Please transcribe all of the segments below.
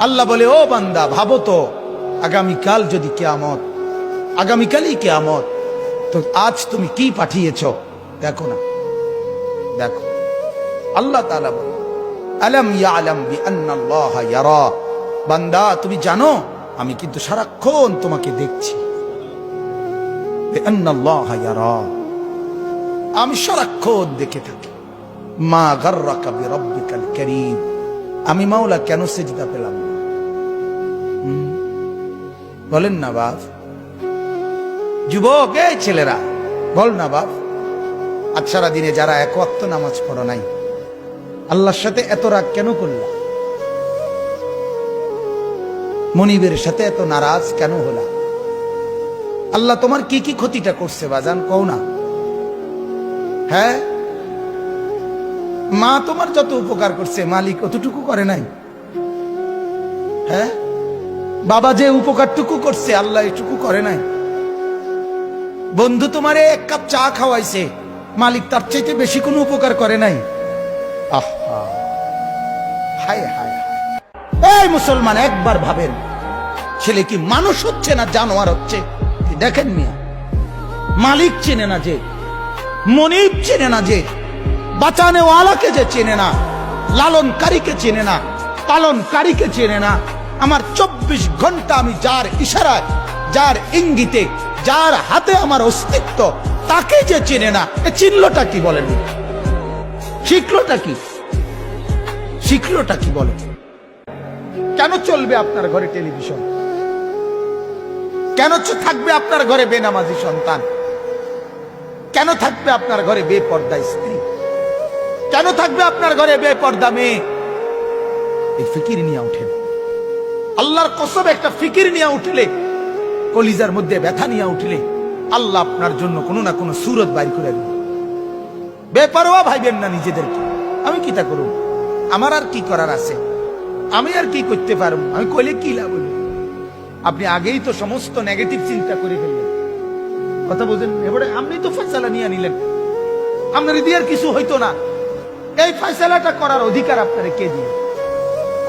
আল্লাহ বলে, ও বান্দা ভাবো তো, আগামীকাল যদি কিয়ামত, আগামীকালই কিয়ামত, তো আজ তুমি কি পাঠিয়েছ দেখো না, দেখো। আল্লাহ তাআলা বলে, আলাম ইয়ালাম বিআন্নাল্লাহা ইয়ারা, বান্দা তুমি জানো আমি কিন্তু সারাক্ষণ তোমাকে দেখছি। বিআন্নাল্লাহা ইয়ারা, আমি সারাক্ষণ দেখে থাকি। মা গাররাকা বিরাব্বিকাল কারীম, আমি মাওলা কেন সিজদা পেলাম না? বলেন না বাপ, যুবক এই ছেলেরা বল না বাপ, আজ সারা দিনে যারা এক ওয়াক্ত নামাজ পড়ো নাই, আল্লাহর সাথে এত রাগ কেন করলা? মনিবের সাথে এত নারাজ কেন হলা? আল্লাহ তোমার কি কি ক্ষতিটা করছে বাজান কও না? হ্যাঁ, মা তোমার যত উপকার করছে মালিক অতটুকু করে নাই? হ্যাঁ, বাবা যে উপকারটুকু করছে আল্লাহ এটুকু করে নাই? বন্ধু তোমারে এক কাপ চা খাওয়াইছে, মালিক তার চাইতে বেশি কোনো উপকার করে নাই? আহা, হায় হায়। এই মুসলমান একবার ভাবেন, ছেলে কি মানুষ হচ্ছে না জানোয়ার হচ্ছে? দেখেন মিয়া, মালিক চেনে না যে, মনিব চেনে না যে, বাঁচানেওয়ালাকে যে চেনে না, লালনকারীকে চেনে না, পালনকারীকে চেনে না, আমার 24 ঘন্টা আমি যার ইশারায়, যার ইঙ্গিতে, যার হাতে আমার অস্তিত্ব, তাকে যে চেনে না, এ চিনলটা কি বলেন? শিখলোটা কি? শিখলোটা কি বলেন? কেন চলবে আপনার ঘরে টেলিভিশন? কেন থাকবে আপনার ঘরে বেনামাজি সন্তান? কেন থাকবে আপনার ঘরে বেপর্দা স্ত্রী? কেন থাকবে আপনার ঘরে বেপর্দা মেয়ে? এই ফিকির নিয়ে উঠেন, আল্লাহর কসম, একটা ফিকির নিয়ে উঠলে, কলিজার মধ্যে ব্যথা নিয়ে উঠলে আল্লাহ আপনার জন্য কোনো না কোনো সুরত বাইর করে দেবে। বেপরোয়া ভাইবেন না নিজেদেরকে, আমি কি তা করব, আমার আর কি করার আছে, আমি আর কি করতে পারবো, আমি কইলে কি লাভ হইল? আপনি আগেই তো সমস্ত নেগেটিভ চিন্তা করে ফেললেন। কথা বুঝেন? এবারে আপনি তো ফয়সালা নিয়ে নিলেন, আপনার দিয়ে আর কিছু হইতো না। এই ফয়সালাটা করার অধিকার আপনারে কে দিল?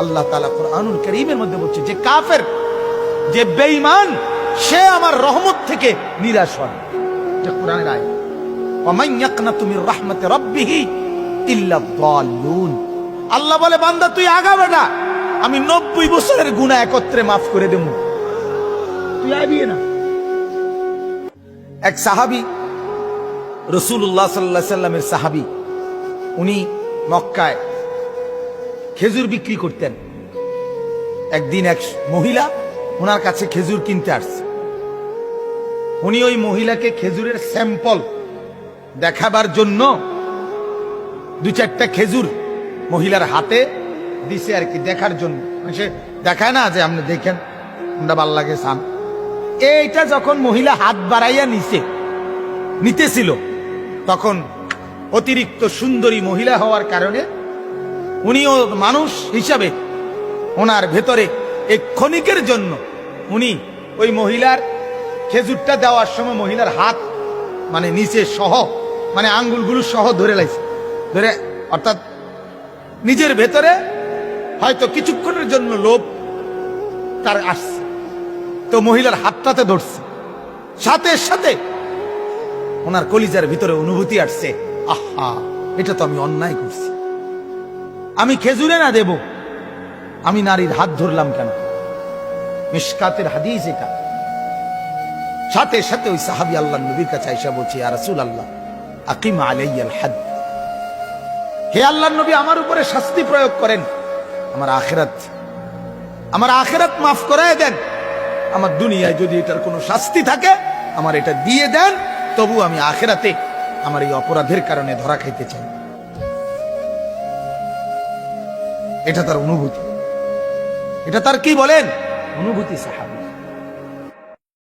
আল্লাহ তাআলা কুরআনুল কারীমের মধ্যে বলছে যে কাফের, যে বেঈমান, সে আমার রহমত থেকে নিরাশ হয়। এটা কোরআনের আয়াত। ওয়া মান ইয়াকনাতু মির রাহমাতি রাব্বিহি ইল্লা যাল্লুন। আল্লাহ বলে, বান্দা তুই আগা বেটা, আমি 90 বছরের গুনাহ একত্রে মাফ করে দেব, তুই আবি না। এক সাহাবী, রাসূলুল্লাহ সাল্লাল্লাহু আলাইহি সাল্লামের সাহাবী, উনি মক্কায় খেজুর বিক্রি করতেন। একদিন এক মহিলা ওনার কাছে খেজুর কিনতে আসছে। উনি ওই মহিলাকে খেজুরের স্যাম্পল দেখাবার জন্য 2-4টা খেজুর মহিলার হাতে দিছে আর কি, দেখার জন্য। সে দেখায় না যে আপনি দেখেন, আমরা ভাল লাগে সান। এইটা যখন মহিলা হাত বাড়াইয়া নিতেছিল, তখন অতিরিক্ত সুন্দরী মহিলা হওয়ার কারণে উনিও মানুষ হিসাবে ওনার ভেতরে এক ক্ষণিকের জন্য উনি ওই মহিলার খেজুরটা দেওয়ার সময় মহিলার হাত মানে নিচে সহ, মানে আঙ্গুলগুলো সহ ধরে লাইছে, ধরে, অর্থাৎ নিজের ভেতরে হয়তো কিছুক্ষণের জন্য লোভ তার আসছে, তো মহিলার হাতটাতে ধরছে। সাথে সাথে ওনার কলিজার ভিতরে অনুভূতি আসছে, আহা, এটা তো আমি অন্যায় করছি, আমি খেজুরে না দেব, আমি নারীর হাত ধরলাম কেন? মিশকাতের হাদিস এটা। সাথে সাথে ওই সাহাবী আল্লাহর নবীর কাছে আয়েশা বলছে, ইয়া রাসূলুল্লাহ আকিম আলাইয়াল হাদ, হে আল্লাহর নবী, আমার উপরে শাস্তি প্রয়োগ করেন, আমার আখিরাত মাফ করায় দেন, আমার দুনিয়ায় যদি এটার কোনো শাস্তি থাকে আমার এটা দিয়ে দেন, তবু আমি আখিরাতে আমার এই অপরাধের কারণে ধরা খাইতে চাই। এটা তার অনুভূতি, এটা তার কি বলেন অনুভূতি সাহাবী।